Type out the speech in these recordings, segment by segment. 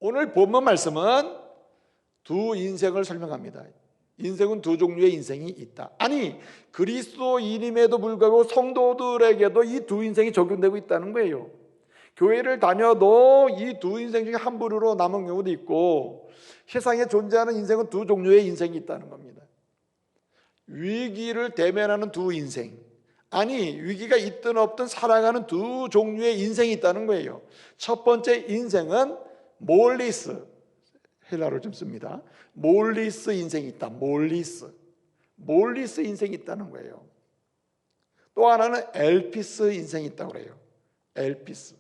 오늘 본문 말씀은 두 인생을 설명합니다. 인생은 두 종류의 인생이 있다. 아니, 그리스도인임에도 불구하고 성도들에게도 이 두 인생이 적용되고 있다는 거예요. 교회를 다녀도 이 두 인생 중에 한 부류로 남은 경우도 있고, 세상에 존재하는 인생은 두 종류의 인생이 있다는 겁니다. 위기를 대면하는 두 인생, 아니 위기가 있든 없든 살아가는 두 종류의 인생이 있다는 거예요. 첫 번째 인생은 몰리스, 헬라어를 좀 씁니다. 몰리스 인생이 있다. 몰리스 인생이 있다는 거예요. 또 하나는 엘피스 인생이 있다고 그래요. 엘피스.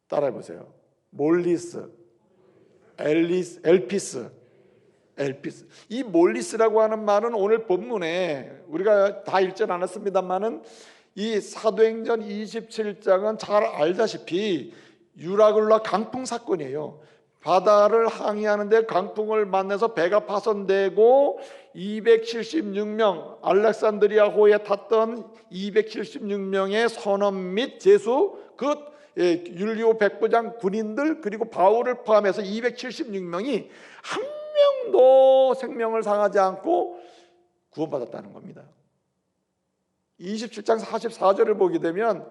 따라해 보세요. 몰리스, 엘피스. 이 몰리스라고 하는 말은 오늘 본문에 우리가 다 읽진 않았습니다만은 이 사도행전 27장은 잘 알다시피 유라굴라 강풍 사건이에요. 바다를 항해하는데 강풍을 만나서 배가 파손되고 276명, 알렉산드리아호에 탔던 276명의 선원 및 제수, 그 율리오 백부장 군인들 그리고 바울을 포함해서 276명이 한 명도 생명을 상하지 않고 구원받았다는 겁니다. 27장 44절을 보게 되면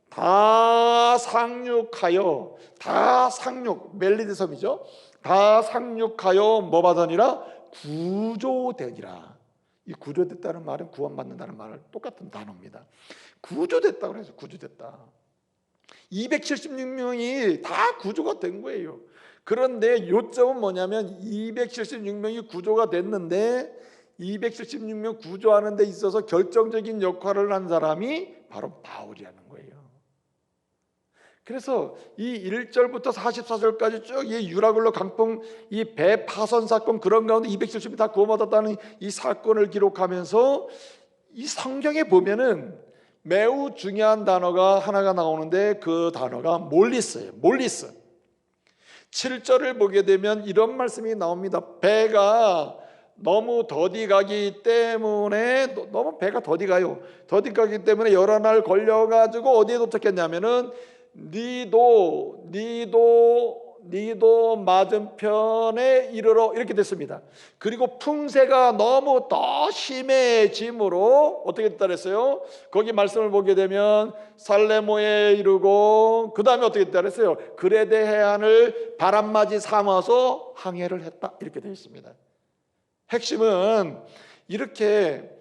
다 상륙하여, 멜리드 섬이죠. 다 상륙하여 뭐 받으니라? 구조되니라. 이 구조됐다는 말은 구원받는다는 말을 똑같은 단어입니다. 구조됐다고 그래서 구조됐다. 276명이 다 구조가 된 거예요. 그런데 요점은 뭐냐면 276명이 구조가 됐는데 276명 구조하는 데 있어서 결정적인 역할을 한 사람이 바로 바울이라는 거예요. 그래서 이 1절부터 44절까지 쭉 이 유라굴로 강풍, 이 배 파손 사건, 그런 가운데 270명이 다 구원받았다는 이 사건을 기록하면서 이 성경에 보면은 매우 중요한 단어가 하나가 나오는데 그 단어가 몰리스예요. 몰리스. 7절을 보게 되면 이런 말씀이 나옵니다. 배가 너무 더디 가기 때문에, 너무 배가 더디 가요. 더디 가기 때문에 여러 날 걸려가지고 어디에 도착했냐면은 니도 맞은편에 이르러 이렇게 됐습니다. 그리고 풍세가 너무 더 심해짐으로 어떻게 됐다 그랬어요? 거기 말씀을 보게 되면 살레모에 이르고 그 다음에 어떻게 됐다 그랬어요? 그레데 해안을 바람맞이 삼아서 항해를 했다 이렇게 되어 있습니다. 핵심은 이렇게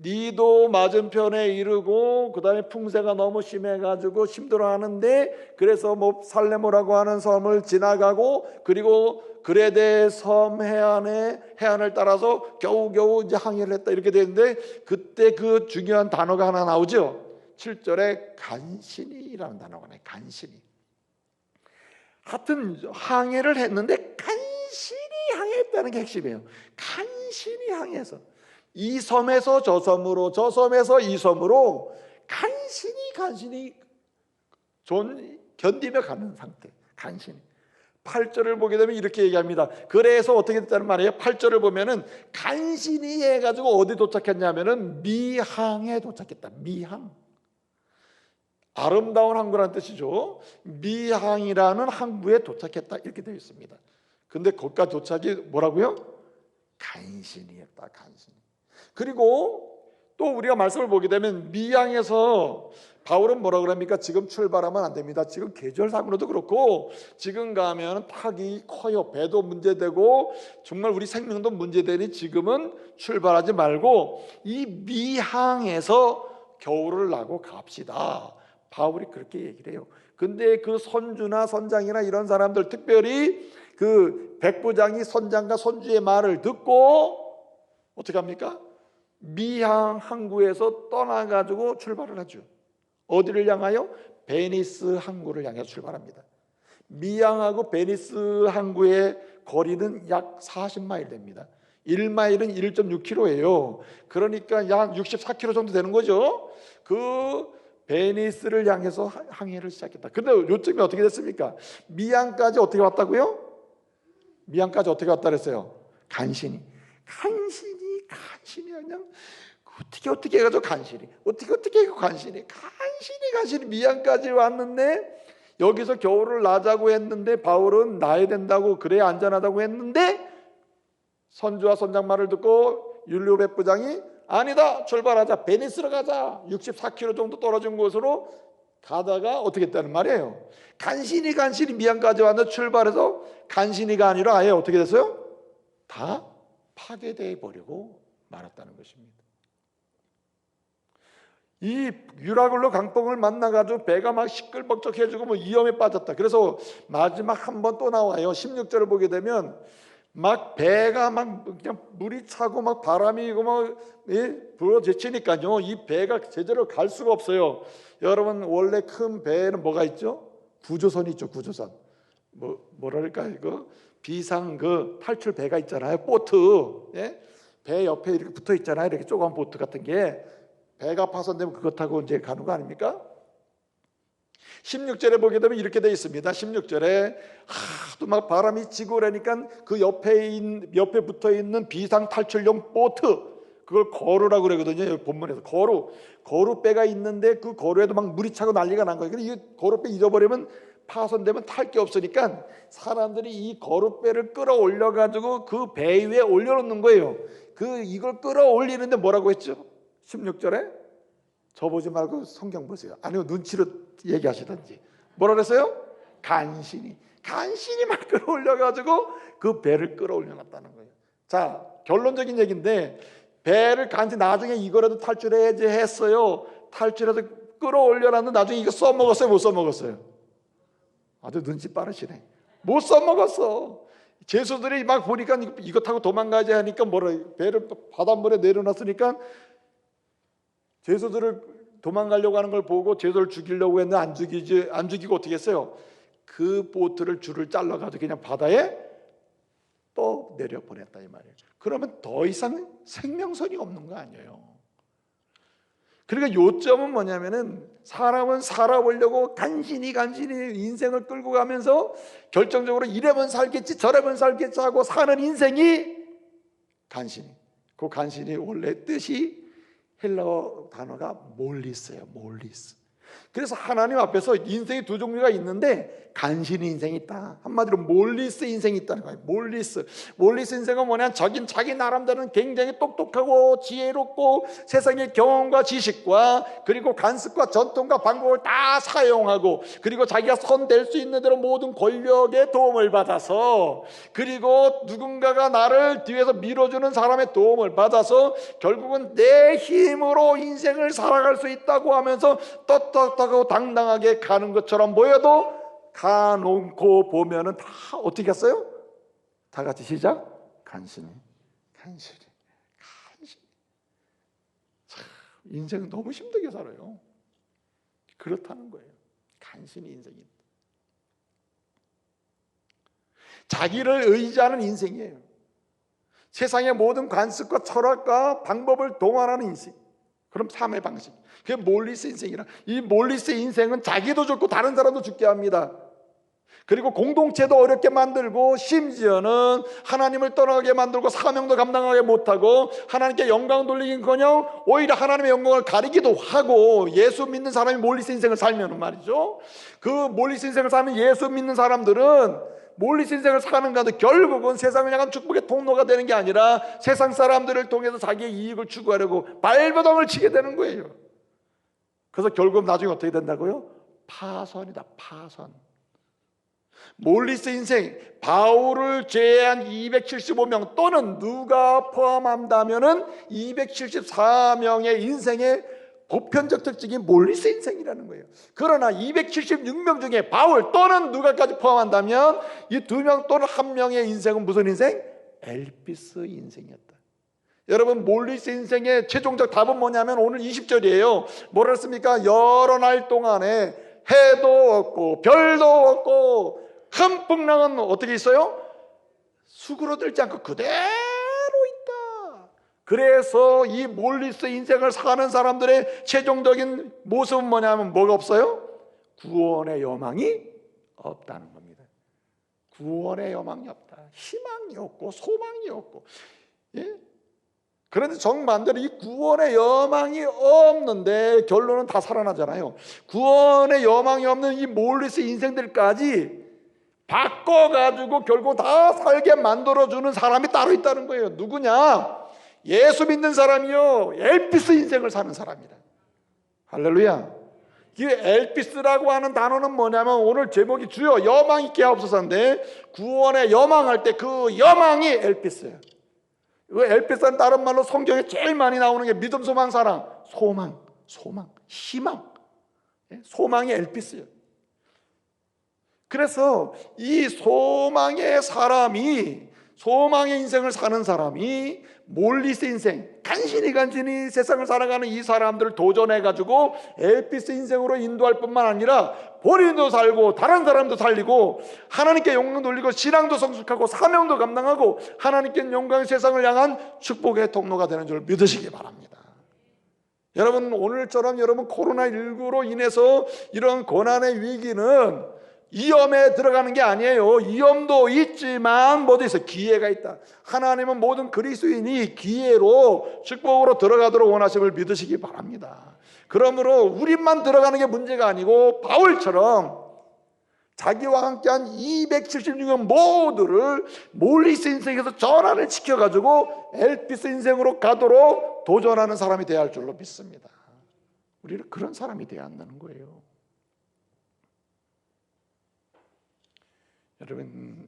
니도 맞은편에 이르고 그 다음에 풍세가 너무 심해가지고 힘들어하는데 그래서 뭐 살레모라고 하는 섬을 지나가고 그리고 그레데 섬 해안을 따라서 겨우겨우 이제 항해를 했다 이렇게 되는데 그때 그 중요한 단어가 하나 나오죠. 7절에 간신히라는 단어가 나와요. 간신히. 하여튼 항해를 했는데 간신히 항해했다는 게 핵심이에요. 간신히 항해해서 이 섬에서 저 섬으로, 저 섬에서 이 섬으로 간신히 견디며 가는 상태. 간신히. 8절을 보게 되면 이렇게 얘기합니다. 그래서 어떻게 됐다는 말이에요? 8절을 보면은 간신히 해가지고 어디 도착했냐면은 미항에 도착했다. 미항. 아름다운 항구라는 뜻이죠. 미항이라는 항구에 도착했다 이렇게 되어 있습니다. 근데 거기까지 도착이 뭐라고요? 간신히 했다. 간신히. 그리고 또 우리가 말씀을 보게 되면 미항에서 바울은 뭐라 그럽니까? 지금 출발하면 안 됩니다. 지금 계절상으로도 그렇고 지금 가면 탁이 커요. 배도 문제되고 정말 우리 생명도 문제되니 지금은 출발하지 말고 이 미항에서 겨울을 나고 갑시다. 바울이 그렇게 얘기를 해요. 근데 그 선주나 선장이나 이런 사람들, 특별히 그 백부장이 선장과 선주의 말을 듣고 어떻게 합니까? 미항 항구에서 떠나가지고 출발을 하죠. 어디를 향하여? 베니스 항구를 향해 출발합니다. 미항하고 베니스 항구의 거리는 약 40마일 됩니다. 1마일은 1.6km예요. 그러니까 약 64km 정도 되는 거죠. 그 베니스를 향해서 항해를 시작했다. 근데 요점이 어떻게 됐습니까? 미항까지 어떻게 왔다고요? 미항까지 어떻게 왔다 그랬어요? 간신히 그냥 어떻게 해가지고 간신히 어떻게 해서 간신히 미항까지 왔는데 여기서 겨울을 나자고 했는데 바울은 나야 된다고, 그래야 안전하다고 했는데 선주와 선장 말을 듣고 율리오 백부장이 아니다, 출발하자, 베니스로 가자. 64km 정도 떨어진 곳으로 가다가 어떻게 했다는 말이에요. 간신히 미안까지 왔는데 출발해서 간신히가 아니라 아예 어떻게 됐어요? 다 파괴되어 버리고 말았다는 것입니다. 이 유라굴로 강풍을 만나가지고 배가 막 시끌벅적해지고 뭐 위험에 빠졌다. 그래서 마지막 한 번 또 나와요. 16절을 보게 되면 막 배가 막 그냥 물이 차고 막 바람이 이고 막 불어제치니까요, 이 배가 제대로 갈 수가 없어요. 여러분, 원래 큰 배에는 뭐가 있죠? 구조선이 있죠. 구조선. 뭐랄까 이거 비상 그 탈출 배가 있잖아요. 보트. 예? 배 옆에 이렇게 붙어 있잖아요. 이렇게 조그만 보트 같은 게. 배가 파손되면 그것 타고 이제 가는 거 아닙니까? 16절에 보게 되면 이렇게 되어 있습니다. 16절에 하도 막 바람이 치고 그러니까 그 옆에 붙어 있는 비상 탈출용 보트, 그걸 거루라고 그러거든요. 본문에서 거루배가 있는데 그 거루에도 막 물이 차고 난리가 난 거예요. 이 거루배 잊어버리면 파손되면 탈 게 없으니까 사람들이 이 거루배를 끌어올려 가지고 그 배 위에 올려놓는 거예요. 이걸 끌어올리는데 뭐라고 했죠? 16절에 저 보지 말고 성경 보세요. 아니면 눈치로 얘기하시든지. 뭐라 그랬어요? 간신히 막 끌어올려가지고 그 배를 끌어올려놨다는 거예요. 자, 결론적인 얘기인데, 배를 간신히 나중에 이거라도 탈출해야지 했어요. 탈출해서 끌어올려놨는데 나중에 이거 써먹었어요? 못 써먹었어요? 아주 눈치 빠르시네. 못 써먹었어. 제수들이 막 보니까 이거 타고 도망가야지 하니까 배를 바닷물에 내려놨으니까 제수들을 도망가려고 하는 걸 보고 제수를 죽이려고 했는데 안 죽이고 어떻게 했어요? 그 보트를 줄을 잘라가지고 그냥 바다에 또 내려보냈다 이 말이에요. 그러면 더 이상 생명선이 없는 거 아니에요. 그러니까 요점은 뭐냐면은 사람은 살아보려고 간신히 인생을 끌고 가면서 결정적으로 이래면 살겠지 저래면 살겠지 하고 사는 인생이 간신히, 그 간신히 원래 뜻이 헬라어 단어가 몰리스예요. 몰리스. 그래서 하나님 앞에서 인생이 두 종류가 있는데 간신히 인생이 있다. 한마디로 몰리스 인생이 있다는 거예요. 몰리스 인생은 뭐냐? 자기 나름대로는 굉장히 똑똑하고 지혜롭고 세상의 경험과 지식과 그리고 관습과 전통과 방법을 다 사용하고, 그리고 자기가 손댈 수 있는 대로 모든 권력의 도움을 받아서, 그리고 누군가가 나를 뒤에서 밀어주는 사람의 도움을 받아서 결국은 내 힘으로 인생을 살아갈 수 있다고 하면서 떳떳하고 당당하게 가는 것처럼 보여도 가놓고 보면은 다 어떻게 갔어요? 다 같이 시작. 간신히. 참, 인생은 너무 힘들게 살아요. 그렇다는 거예요. 간신히 인생이. 자기를 의지하는 인생이에요. 세상의 모든 관습과 철학과 방법을 동원하는 인생. 그럼 삶의 방식. 그게 몰리스 인생이라. 이 몰리스 인생은 자기도 죽고 다른 사람도 죽게 합니다. 그리고 공동체도 어렵게 만들고, 심지어는 하나님을 떠나게 만들고 사명도 감당하게 못하고 하나님께 영광 돌리긴커녕 오히려 하나님의 영광을 가리기도 하고, 예수 믿는 사람이 몰리스 인생을 살면 말이죠, 그 몰리스 인생을 사는 예수 믿는 사람들은 몰리스 인생을 사는 가운데 결국은 세상을 향한 축복의 통로가 되는 게 아니라 세상 사람들을 통해서 자기의 이익을 추구하려고 발버둥을 치게 되는 거예요. 그래서 결국 나중에 어떻게 된다고요? 파선이다. 파선. 몰리스 인생, 바울을 제외한 275명 또는 누가 포함한다면은 274명의 인생의 보편적 특징이 몰리스 인생이라는 거예요. 그러나 276명 중에 바울 또는 누가까지 포함한다면 이 2명 또는 1명의 인생은 무슨 인생? 엘피스 인생이었다. 여러분, 몰리스 인생의 최종적 답은 뭐냐면 오늘 20절이에요. 뭐라 했습니까? 여러 날 동안에 해도 없고 별도 없고 큰 풍랑은 어떻게 있어요? 수그러들지 않고 그대로 있다. 그래서 이 몰리스 인생을 사는 사람들의 최종적인 모습은 뭐냐면 뭐가 없어요? 구원의 여망이 없다는 겁니다. 구원의 여망이 없다. 희망이 없고 소망이 없고, 예? 그런데 정반대로 이 구원의 여망이 없는데 결론은 다 살아나잖아요. 구원의 여망이 없는 이 몰리스 인생들까지 바꿔가지고 결국 다 살게 만들어주는 사람이 따로 있다는 거예요. 누구냐? 예수 믿는 사람이요, 엘피스 인생을 사는 사람이다. 할렐루야. 이 엘피스라고 하는 단어는 뭐냐면, 오늘 제목이 주여 여망 있게 하옵소서인데, 구원에 여망할 때 그 여망이 엘피스예요. 그 엘피스는 다른 말로 성경에 제일 많이 나오는 게 믿음, 소망, 사랑. 소망, 희망. 소망이 엘피스예요. 그래서 이 소망의 인생을 사는 사람이 몰리스 인생, 간신히 세상을 살아가는 이 사람들을 도전해가지고 엘피스 인생으로 인도할 뿐만 아니라 본인도 살고 다른 사람도 살리고 하나님께 영광 돌리고 신앙도 성숙하고 사명도 감당하고 하나님께 영광의 세상을 향한 축복의 통로가 되는 줄 믿으시기 바랍니다. 여러분, 오늘처럼 여러분 코로나19로 인해서 이런 고난의 위기는 위험에 들어가는 게 아니에요. 위험도 있지만 뭐도 있어? 기회가 있다. 하나님은 모든 그리스도인이 기회로 축복으로 들어가도록 원하심을 믿으시기 바랍니다. 그러므로 우리만 들어가는 게 문제가 아니고 바울처럼 자기와 함께한 276명 모두를 몰리스 인생에서 전환을 시켜가지고 엘피스 인생으로 가도록 도전하는 사람이 되어야 할 줄로 믿습니다. 우리는 그런 사람이 되어야 한다는 거예요. 여러분,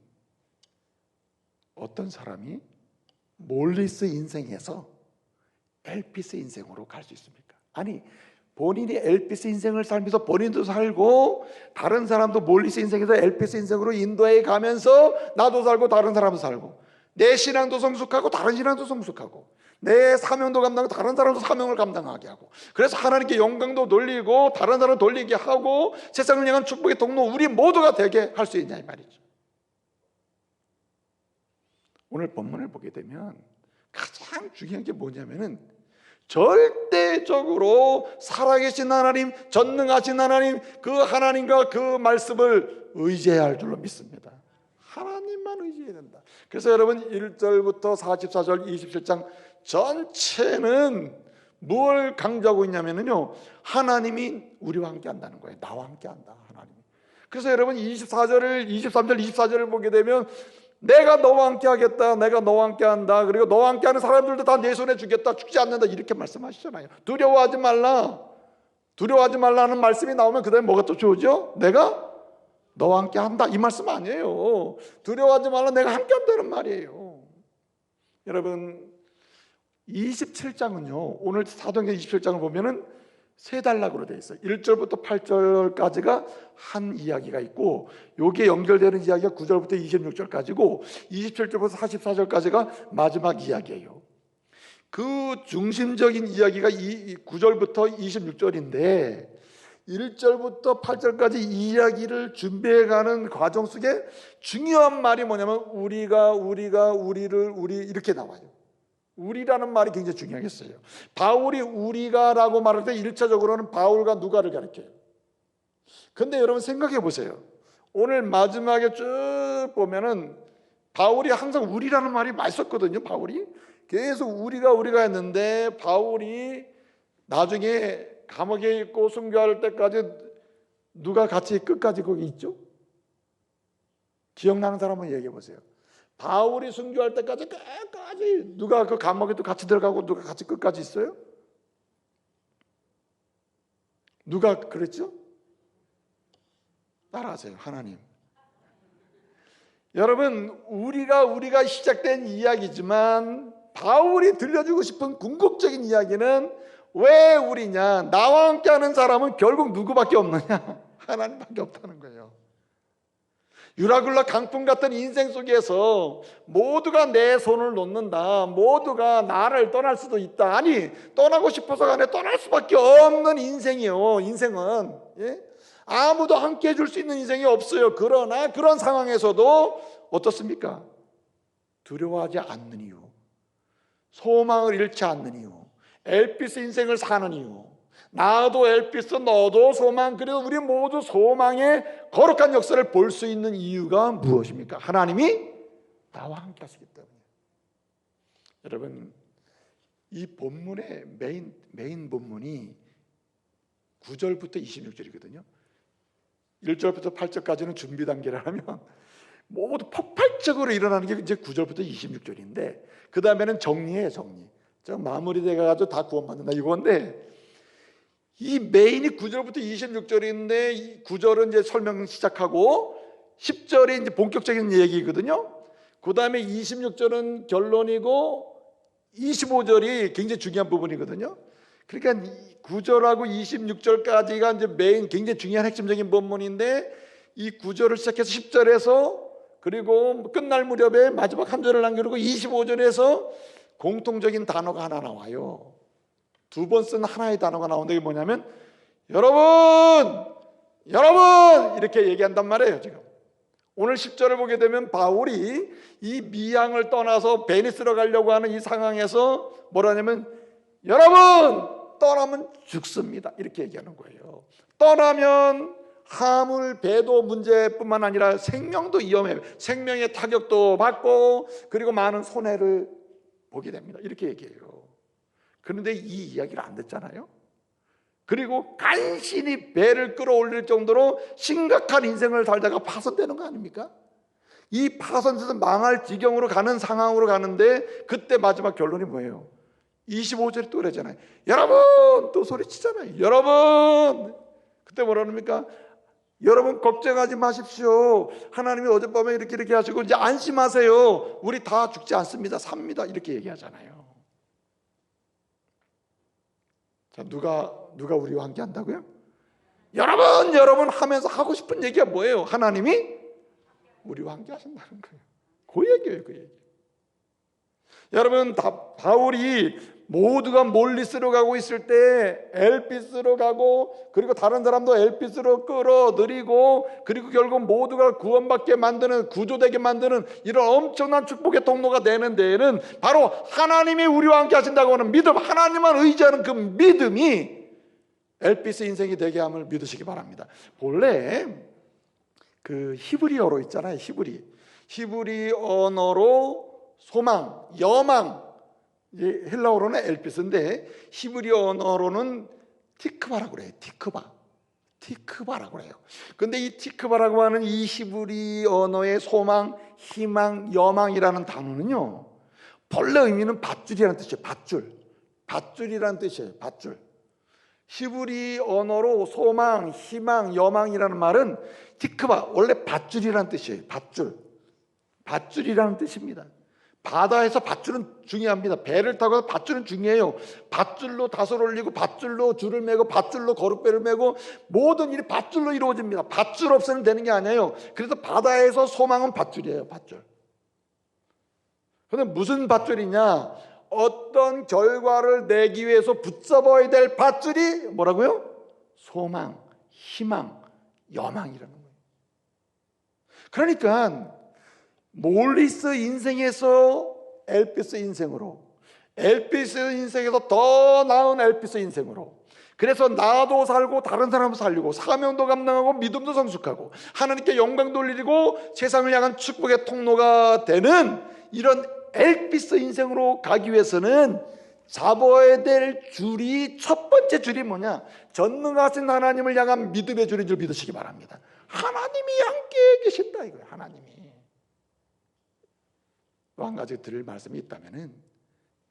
어떤 사람이 몰리스 인생에서 엘피스 인생으로 갈 수 있습니까? 아니, 본인이 엘피스 인생을 살면서 본인도 살고 다른 사람도 몰리스 인생에서 엘피스 인생으로 인도해 가면서 나도 살고 다른 사람도 살고 내 신앙도 성숙하고 다른 신앙도 성숙하고 내 사명도 감당하고 다른 사람도 사명을 감당하게 하고, 그래서 하나님께 영광도 돌리고 다른 사람 돌리게 하고 세상을 향한 축복의 통로 우리 모두가 되게 할 수 있냐 이 말이죠. 오늘 본문을 보게 되면 가장 중요한 게 뭐냐면은 절대적으로 살아계신 하나님, 전능하신 하나님, 그 하나님과 그 말씀을 의지해야 할 줄로 믿습니다. 하나님만 의지해야 된다. 그래서 여러분 1절부터 44절 27장 전체는 뭘 강조하고 있냐면요, 하나님이 우리와 함께 한다는 거예요. 나와 함께 한다, 하나님이. 그래서 여러분 23절 24절을 보게 되면 내가 너와 함께 하겠다, 내가 너와 함께 한다, 그리고 너와 함께 하는 사람들도 다 내 손에 주겠다, 죽지 않는다, 이렇게 말씀하시잖아요. 두려워하지 말라는 말씀이 나오면 그 다음에 뭐가 또 좋으죠? 내가 너와 함께 한다, 이 말씀 아니에요. 두려워하지 말라, 내가 함께 한다는 말이에요. 여러분 27장은요 오늘 사도행전 27장을 보면은 세 단락으로 되어 있어요. 1절부터 8절까지가 한 이야기가 있고, 여기에 연결되는 이야기가 9절부터 26절까지고 27절부터 44절까지가 마지막 이야기예요. 그 중심적인 이야기가 9절부터 26절인데 1절부터 8절까지 이 이야기를 준비해가는 과정 속에 중요한 말이 뭐냐면 우리 이렇게 나와요. 우리라는 말이 굉장히 중요하겠어요. 바울이 우리가라고 말할 때 1차적으로는 바울과 누가를 가리켜요. 근데 여러분 생각해 보세요. 오늘 마지막에 쭉 보면은 바울이 항상 우리라는 말이 많이 썼거든요. 바울이 계속 우리가 했는데 바울이 나중에 감옥에 있고 순교할 때까지 누가 같이 끝까지 거기 있죠? 기억나는 사람 한번 얘기해 보세요. 바울이 순교할 때까지 끝까지 누가 그 감옥에도 같이 들어가고 누가 같이 끝까지 있어요? 누가 그랬죠? 따라하세요. 하나님. 여러분 우리가 시작된 이야기지만 바울이 들려주고 싶은 궁극적인 이야기는 왜 우리냐? 나와 함께하는 사람은 결국 누구밖에 없느냐? 하나님밖에 없다는 거예요. 유라굴라 강풍 같은 인생 속에서 모두가 내 손을 놓는다, 모두가 나를 떠날 수도 있다, 아니 떠나고 싶어서가 아니라 떠날 수밖에 없는 인생이에요. 인생은 아무도 함께 해줄 수 있는 인생이 없어요. 그러나 그런 상황에서도 어떻습니까? 두려워하지 않는 이유, 소망을 잃지 않는 이유, 엘피스 인생을 사는 이유, 나도 엘피스 너도 소망, 그래서 우리 모두 소망의 거룩한 역사를 볼 수 있는 이유가 무엇입니까? 하나님이 나와 함께 하시기 때문에. 여러분 이 본문의 메인 본문이 9절부터 26절이거든요. 1절부터 8절까지는 준비 단계를 하면 모두 폭발적으로 일어나는 게 이제 9절부터 26절인데, 그 다음에는 정리예요. 정리. 마무리돼가 가지고 다 구원받는다 이건데, 이 메인이 9절부터 26절인데 이 9절은 이제 설명 시작하고 10절이 이제 본격적인 얘기거든요. 그 다음에 26절은 결론이고 25절이 굉장히 중요한 부분이거든요. 그러니까 9절하고 26절까지가 이제 메인 굉장히 중요한 핵심적인 본문인데, 이 9절을 시작해서 10절에서 그리고 끝날 무렵에 마지막 한 절을 남겨놓고 25절에서 공통적인 단어가 하나 나와요. 두 번 쓴 하나의 단어가 나오는데, 이게 뭐냐면 여러분 이렇게 얘기한단 말이에요. 지금 오늘 10절을 보게 되면 바울이 이 미향을 떠나서 베니스로 가려고 하는 이 상황에서 뭐라냐면 여러분 떠나면 죽습니다 이렇게 얘기하는 거예요. 떠나면 화물 배도 문제뿐만 아니라 생명도 위험해요. 생명의 타격도 받고 그리고 많은 손해를 보게 됩니다 이렇게 얘기해요. 그런데 이 이야기를 안 듣잖아요. 그리고 간신히 배를 끌어올릴 정도로 심각한 인생을 살다가 파손되는 거 아닙니까? 이 파손돼서 망할 지경으로 가는 상황으로 가는데, 그때 마지막 결론이 뭐예요? 25절이 또 그러잖아요. 여러분 또 소리치잖아요. 여러분, 그때 뭐라 합니까? 여러분 걱정하지 마십시오. 하나님이 어젯밤에 이렇게 하시고 이제 안심하세요. 우리 다 죽지 않습니다. 삽니다. 이렇게 얘기하잖아요. 자, 누가 우리와 함께 한다고요? 여러분 하면서 하고 싶은 얘기가 뭐예요? 하나님이 우리와 함께 하신다는 거예요. 그 얘기예요, 그 얘기. 여러분, 바울이 모두가 몰리스로 가고 있을 때 엘피스로 가고, 그리고 다른 사람도 엘피스로 끌어들이고, 그리고 결국 모두가 구원받게 만드는, 구조되게 만드는 이런 엄청난 축복의 통로가 되는 데에는 바로 하나님이 우리와 함께 하신다고 하는 믿음, 하나님만 의지하는 그 믿음이 엘피스 인생이 되게 함을 믿으시기 바랍니다. 본래 그 히브리어로 있잖아요. 히브리 언어로 소망, 여망, 헬라어로는 엘피스인데 히브리 언어로는 티크바라고 그래요. 티크바라고 그래요. 근데 이 티크바라고 하는 이 히브리 언어의 소망, 희망, 여망이라는 단어는요, 본래 의미는 밧줄이라는 뜻이에요. 밧줄이라는 뜻이에요. 밧줄. 히브리 언어로 소망, 희망, 여망이라는 말은 티크바, 원래 밧줄이라는 뜻이에요. 밧줄이라는 뜻입니다. 바다에서 밧줄은 중요합니다. 배를 타고 밧줄은 중요해요. 밧줄로 닷을 올리고, 밧줄로 줄을 매고, 밧줄로 거룩배를 매고, 모든 일이 밧줄로 이루어집니다. 밧줄 없으면 되는 게 아니에요. 그래서 바다에서 소망은 밧줄이에요. 밧줄. 그런데 무슨 밧줄이냐? 어떤 결과를 내기 위해서 붙잡아야 될 밧줄이 뭐라고요? 소망, 희망, 여망이라는 거예요. 그러니까 몰리스 인생에서 엘피스 인생으로, 엘피스 인생에서 더 나은 엘피스 인생으로, 그래서 나도 살고 다른 사람도 살리고 사명도 감당하고 믿음도 성숙하고 하나님께 영광 돌리고 세상을 향한 축복의 통로가 되는 이런 엘피스 인생으로 가기 위해서는 잡아야 될 줄이, 첫 번째 줄이 뭐냐? 전능하신 하나님을 향한 믿음의 줄인 줄 믿으시기 바랍니다. 하나님이 함께 계신다 이거예요. 하나님이. 또 한 가지 드릴 말씀이 있다면은,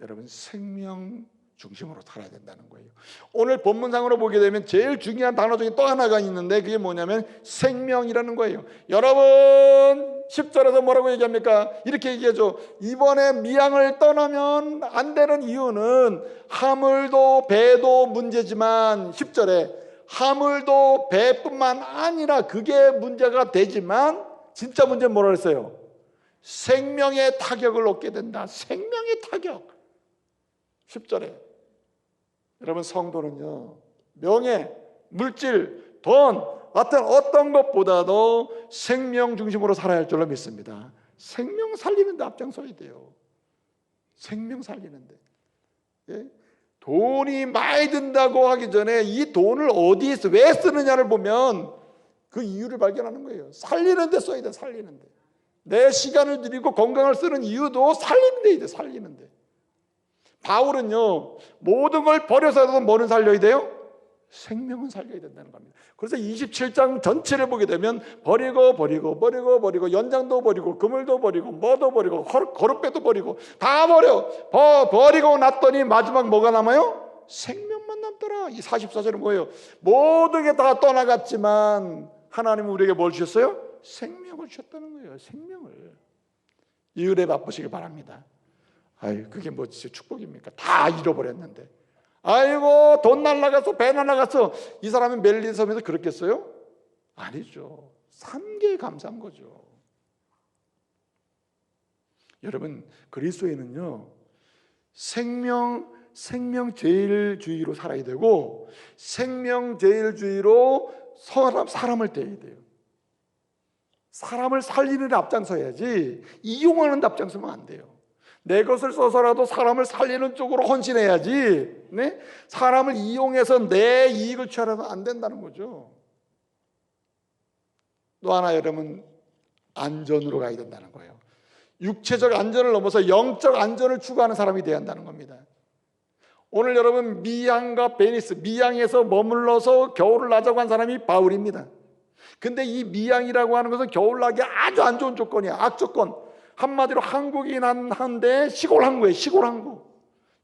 여러분 생명 중심으로 살아야 된다는 거예요. 오늘 본문상으로 보게 되면 제일 중요한 단어 중에 또 하나가 있는데, 그게 뭐냐면 생명이라는 거예요. 여러분 10절에서 뭐라고 얘기합니까? 이렇게 얘기하죠. 이번에 미향을 떠나면 안 되는 이유는 화물도 배도 문제지만, 10절에 화물도 배뿐만 아니라 그게 문제가 되지만 진짜 문제는 뭐라 그랬어요? 생명의 타격을 얻게 된다. 생명의 타격. 10절에 여러분, 성도는요, 명예, 물질, 돈 같은 어떤 것보다도 생명 중심으로 살아야 할 줄로 믿습니다. 생명 살리는 데 앞장서야 돼요. 생명 살리는 데. 예? 돈이 많이 든다고 하기 전에 이 돈을 어디에서 왜 쓰느냐를 보면 그 이유를 발견하는 거예요. 살리는 데 써야 돼. 살리는 데. 내 시간을 드리고 건강을 쓰는 이유도 살리는 데야 돼. 살리는 데. 바울은요, 모든 걸 버려서라도 뭐는 살려야 돼요? 생명은 살려야 된다는 겁니다. 그래서 27장 전체를 보게 되면 버리고 연장도 버리고 그물도 버리고 뭐도 버리고 거룩배도 버리고 다 버리고 났더니 마지막 뭐가 남아요? 생명만 남더라. 이 44절은 뭐예요? 모든 게 다 떠나갔지만 하나님은 우리에게 뭘 주셨어요? 생명을 주셨다는 거예요. 생명을. 이 은혜 맛보시길 바랍니다. 아유, 그게 뭐 축복입니까? 다 잃어버렸는데. 아이고, 돈 날라갔어, 배 날라갔어. 이 사람이 멜린 섬에서 그렇겠어요? 아니죠. 산 게 감사한 거죠. 여러분, 그리스도인은요, 생명제일주의로 살아야 되고, 생명제일주의로 사람을 대해야 돼요. 사람을 살리는 데 앞장서야지 이용하는 데 앞장서면 안 돼요. 내 것을 써서라도 사람을 살리는 쪽으로 헌신해야지, 네? 사람을 이용해서 내 이익을 취하려면 안 된다는 거죠. 또 하나, 여러분, 안전으로 가야 된다는 거예요. 육체적 안전을 넘어서 영적 안전을 추구하는 사람이 되어야 한다는 겁니다. 오늘 여러분, 미양과 베니스, 미양에서 머물러서 겨울을 나자고 한 사람이 바울입니다. 근데 이 미양이라고 하는 것은 겨울 나기 아주 안 좋은 조건이야. 악조건. 한마디로 한국이긴 한데 시골 항구예요. 시골 항구.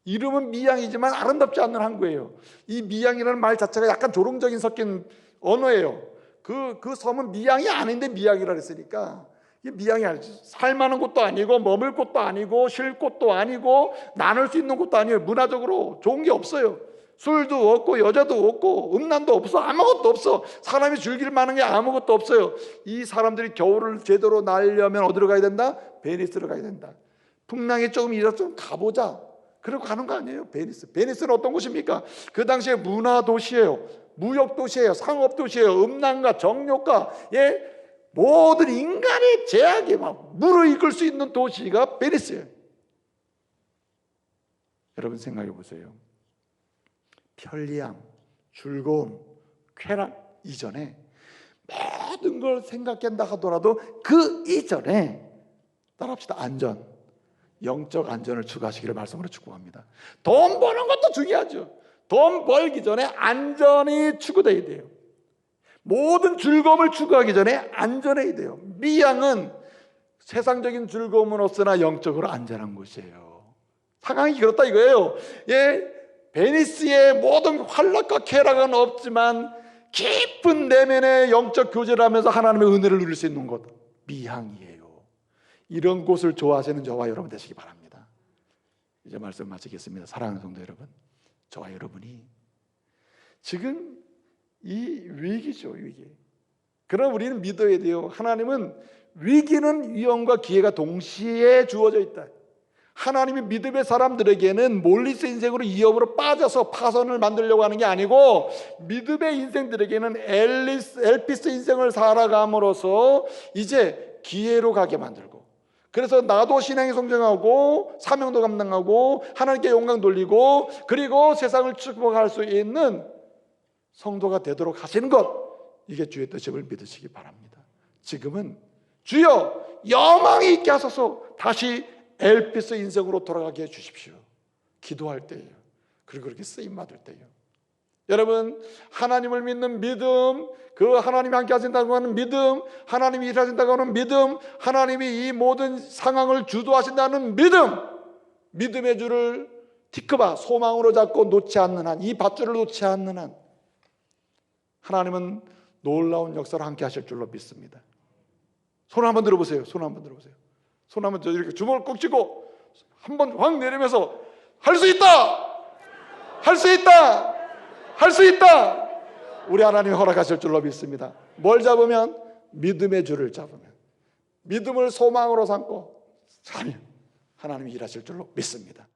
이름은 미양이지만 아름답지 않는 항구예요. 이 미양이라는 말 자체가 약간 조롱적인 섞인 언어예요. 그 섬은 미양이 아닌데 미양이라 했으니까 이게 미양이 아니지. 살만한 곳도 아니고 머물 곳도 아니고 쉴 곳도 아니고 나눌 수 있는 곳도 아니에요. 문화적으로 좋은 게 없어요. 술도 없고 여자도 없고 음란도 없어. 아무것도 없어. 사람이 즐길 만한 게 아무것도 없어요. 이 사람들이 겨울을 제대로 나려면 어디로 가야 된다? 베니스로 가야 된다. 풍랑이 조금 일어서 좀 가보자. 그러고 가는 거 아니에요. 베니스는 어떤 곳입니까? 그 당시에 문화도시예요. 무역도시예요. 상업도시예요. 음란과 정욕과 모든 인간의 제약에 막 무르익을 수 있는 도시가 베니스예요. 여러분 생각해 보세요. 편리함, 즐거움, 쾌락 이전에 모든 걸 생각한다 하더라도 그 이전에 따라합시다. 안전, 영적 안전을 추구하시기를 말씀으로 축복합니다. 돈 버는 것도 중요하죠. 돈 벌기 전에 안전이 추구돼야 돼요. 모든 즐거움을 추구하기 전에 안전해야 돼요. 미양은 세상적인 즐거움은 없으나 영적으로 안전한 곳이에요. 상황이 그렇다 이거예요. 베니스의 모든 환락과 쾌락은 없지만 깊은 내면의 영적 교제를 하면서 하나님의 은혜를 누릴 수 있는 곳, 미향이에요. 이런 곳을 좋아하시는 저와 여러분 되시기 바랍니다. 이제 말씀 마치겠습니다. 사랑하는 성도 여러분, 저와 여러분이 지금 이 위기죠, 위기. 그럼 우리는 믿어야 돼요. 하나님은 위기는 위험과 기회가 동시에 주어져 있다. 하나님이 믿음의 사람들에게는 몰리스 인생으로 위험으로 빠져서 파선을 만들려고 하는 게 아니고 믿음의 인생들에게는 엘피스 인생을 살아감으로써 이제 기회로 가게 만들고, 그래서 나도 신앙이 성장하고 사명도 감당하고 하나님께 영광 돌리고 그리고 세상을 축복할 수 있는 성도가 되도록 하시는 것, 이게 주의 뜻임을 믿으시기 바랍니다. 지금은 주여 여망이 있게 하소서 다시 엘피스 인생으로 돌아가게 해주십시오. 기도할 때예요. 그리고 그렇게 쓰임받을 때예요. 여러분, 하나님을 믿는 믿음, 그 하나님이 함께 하신다고 하는 믿음, 하나님이 일하신다고 하는 믿음, 하나님이 이 모든 상황을 주도하신다는 믿음, 믿음의 줄을 티크바 소망으로 잡고 놓지 않는 한, 이 밧줄을 놓지 않는 한 하나님은 놀라운 역사를 함께 하실 줄로 믿습니다. 손 한번 들어보세요. 손 한번 들어보세요. 손 한번 이렇게 주먹을 꼭 쥐고 한번 확 내리면서 할 수 있다! 할 수 있다! 할 수 있다! 우리 하나님이 허락하실 줄로 믿습니다. 뭘 잡으면? 믿음의 줄을 잡으면, 믿음을 소망으로 삼고 잘 하나님이 일하실 줄로 믿습니다.